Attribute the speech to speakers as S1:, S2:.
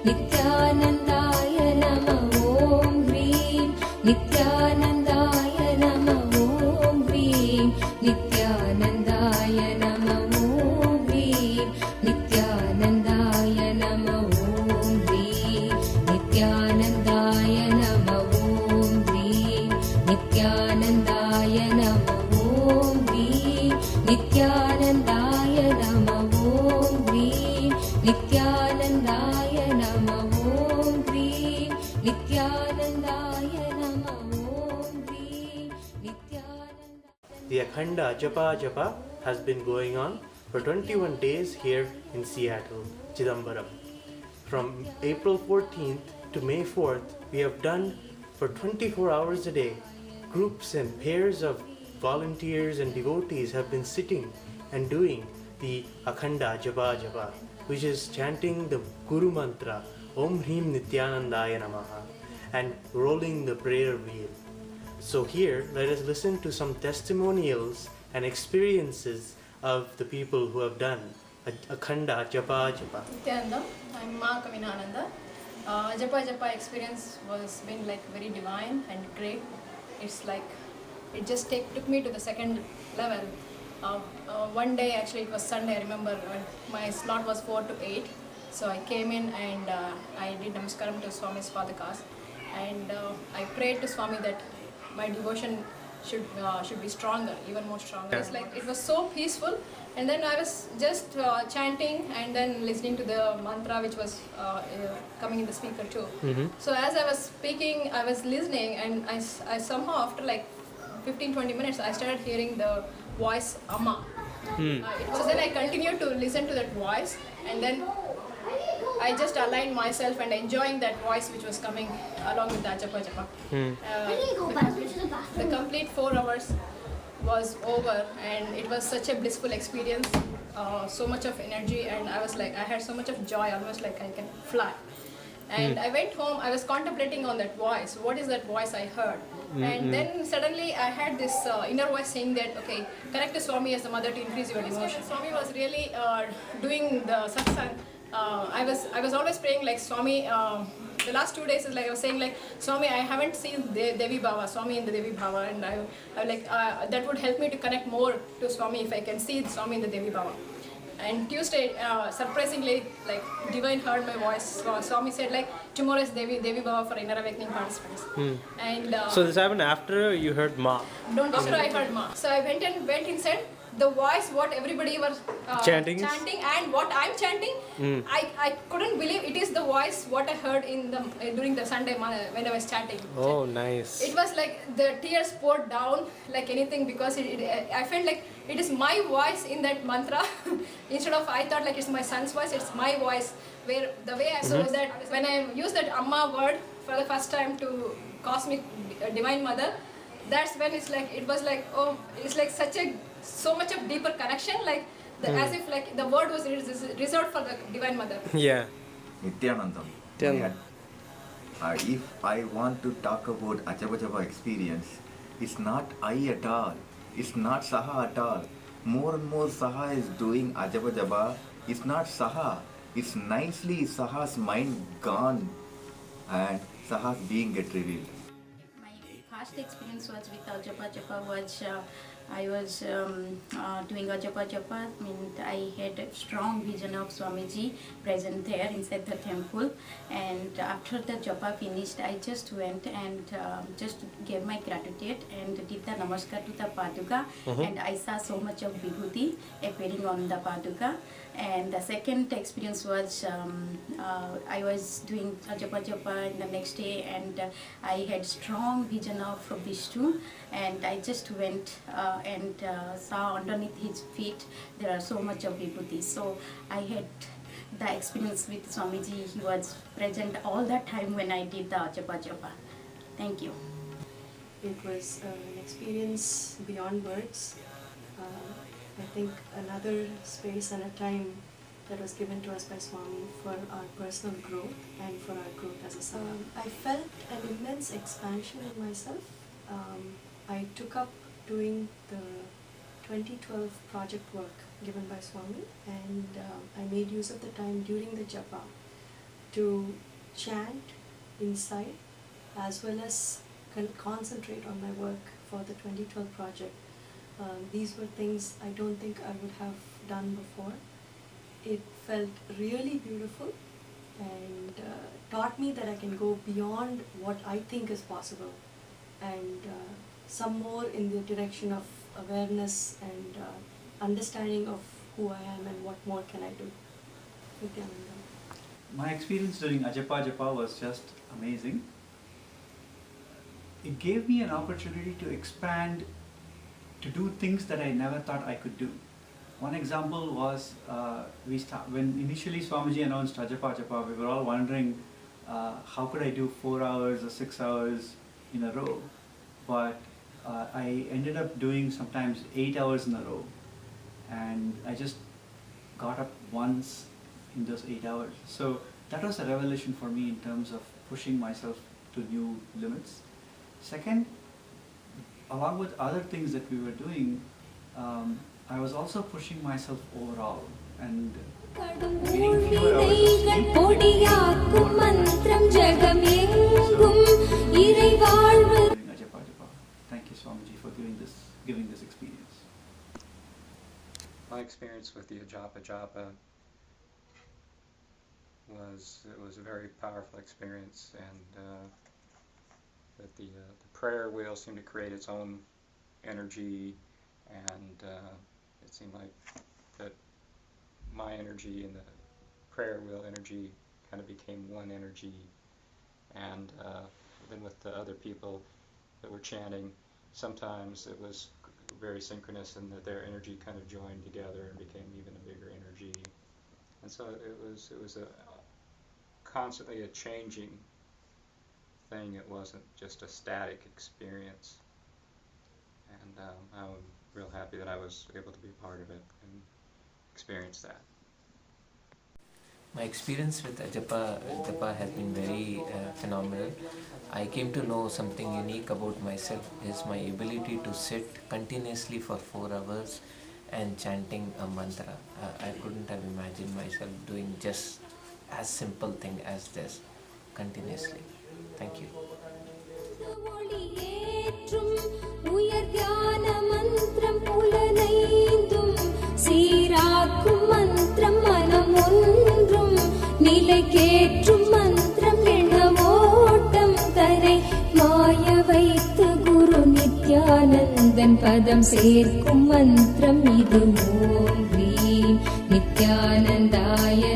S1: नित्यानन्दाय नमः ॐ ह्रीं नित्यानन्दाय नमः ॐ ह्रीं नित्यानन्दाय नमः ॐ ह्रीं नित्यानन्दाय नमः ॐ ह्रीं नित्यानन्दाय नमः ॐ ह्रीं नित्यानन्दाय नमः ॐ ह्रीं नित्यानन्दाय नमः ॐ ह्रीं नित्यानन्दाय नमः ॐ ह्रीं नित्यानन्दाय नमः ॐ ह्रीं नित्यानन्दाय.
S2: The Akhanda Japa has been going on for 21 days here in Seattle, Chidambaram. From April 14th to May 4th, we have done for 24 hours a day. Groups and pairs of volunteers and devotees have been sitting and doing the Akhanda Japa, which is chanting the Guru Mantra Om Hrim Nityanandaya Namaha and rolling the prayer wheel. So here, let us listen to some testimonials and experiences of the people who have done Akhanda Japa.
S3: Nityananda, I'm Ma Kavinananda. Japa experience was been like very divine and great. It's like it just took me to the second level. One day, actually it was Sunday, I remember, my slot was 4 to 8. So I came in and I did namaskaram to Swami's Padakas, and I prayed to Swami that my devotion should be stronger, even more stronger. It's like it was so peaceful, and then I was just chanting and then listening to the mantra which was coming in the speaker too. So as I was speaking, I was listening, and I somehow after like 15-20 minutes I started hearing the voice Amma. So then I continued to listen to that voice, and then I just aligned myself and enjoying that voice which was coming along with that Japa. The complete 4 hours was over, and it was such a blissful experience, so much of energy, and I was like, I had so much of joy, almost like I can fly. And I went home, I was contemplating on that voice. What is that voice I heard? And then suddenly I had this inner voice saying that, okay, connect to Swami as the mother to increase your devotion. Swami was really doing the satsang. I was always praying like Swami. The last 2 days is like I was saying like Swami, I haven't seen Devi Bhava, Swami in the Devi Bhava, and I like that would help me to connect more to Swami if I can see Swami in the Devi Bhava. And Tuesday, surprisingly, like Divine heard my voice. Swami said like tomorrow is Devi Bhava for inner awakening participants. And
S2: So this happened after you heard Ma?
S3: After I heard Ma. So I went inside. The voice, what everybody was chanting and what I'm chanting, I couldn't believe it is the voice what I heard in the during the Sunday when I was chanting.
S2: Oh, nice.
S3: It was like the tears poured down like anything, because I felt like it is my voice in that mantra. Instead of I thought like it's my son's voice, it's my voice. Where the way I saw that when I used that Amma word for the first time to Cosmic Divine Mother, that's when it's like it was like, oh, it's like so much of deeper connection, like as if like the word was reserved for the Divine Mother.
S2: Yeah.
S4: Nityanandam. If I want to talk about Japa experience, it's not I at all. It's not Saha at all. More and more Saha is doing Japa. It's not Saha. It's nicely Saha's mind gone and Saha's being get revealed.
S5: My first experience was with Japa was I was doing a Japa. I had a strong vision of Swamiji present there inside the temple, and after the Japa finished, I just went and just gave my gratitude and did the namaskar to the Paduka, and I saw so much of Vibhuti appearing on the Paduka. And the second experience was I was doing a Japa in the next day, and I had strong vision of Vishnu, and I just went and saw underneath his feet there are so much of Vibhuti. So I had the experience with Swamiji. He was present all that time when I did the Japa. Thank you.
S6: It was an experience beyond words. I think another space and a time that was given to us by Swami for our personal growth and for our growth as a Sangha. I felt an immense expansion in myself. I took up doing the 2012 project work given by Swami, and I made use of the time during the Japa to chant inside as well as concentrate on my work for the 2012 project. These were things I don't think I would have done before. It felt really beautiful and taught me that I can go beyond what I think is possible and some more in the direction of awareness and understanding of who I am and what more can I do. Nityananda.
S7: My experience during Ajapa Japa was just amazing. It gave me an opportunity to expand, to do things that I never thought I could do. One example was when initially Swamiji announced Ajapa Japa, we were all wondering how could I do 4 hours or 6 hours in a row. But I ended up doing sometimes 8 hours in a row. And I just got up once in those 8 hours. So that was a revelation for me in terms of pushing myself to new limits. Second, along with other things that we were doing, I was also pushing myself overall and getting fewer hours of sleep. During Ajapa Japa. Thank you, Swamiji, for giving this experience.
S8: My experience with the Ajapa Japa was a very powerful experience, and that the prayer wheel seemed to create its own energy, and it seemed like that my energy and the prayer wheel energy kind of became one energy, and then with the other people that were chanting, sometimes it was very synchronous and that their energy kind of joined together and became even a bigger energy. And so it was a constantly a changing thing. It wasn't just a static experience. And I'm real happy that I was able to be part of it and experience that.
S9: My experience with Ajapa has been very phenomenal. I came to know something unique about myself is my ability to sit continuously for 4 hours and chanting a mantra. I couldn't have imagined myself doing just as simple thing as this continuously. Thank you.
S1: நிலைக்கேற்றும் மந்திரம் எண்ணவோட்டம் தரை மாய வைத்து குரு நித்யானந்தன் பதம் சேர்க்கும் மந்திரம் இது ஓம் ஹ்ரீம் நித்யானந்தாய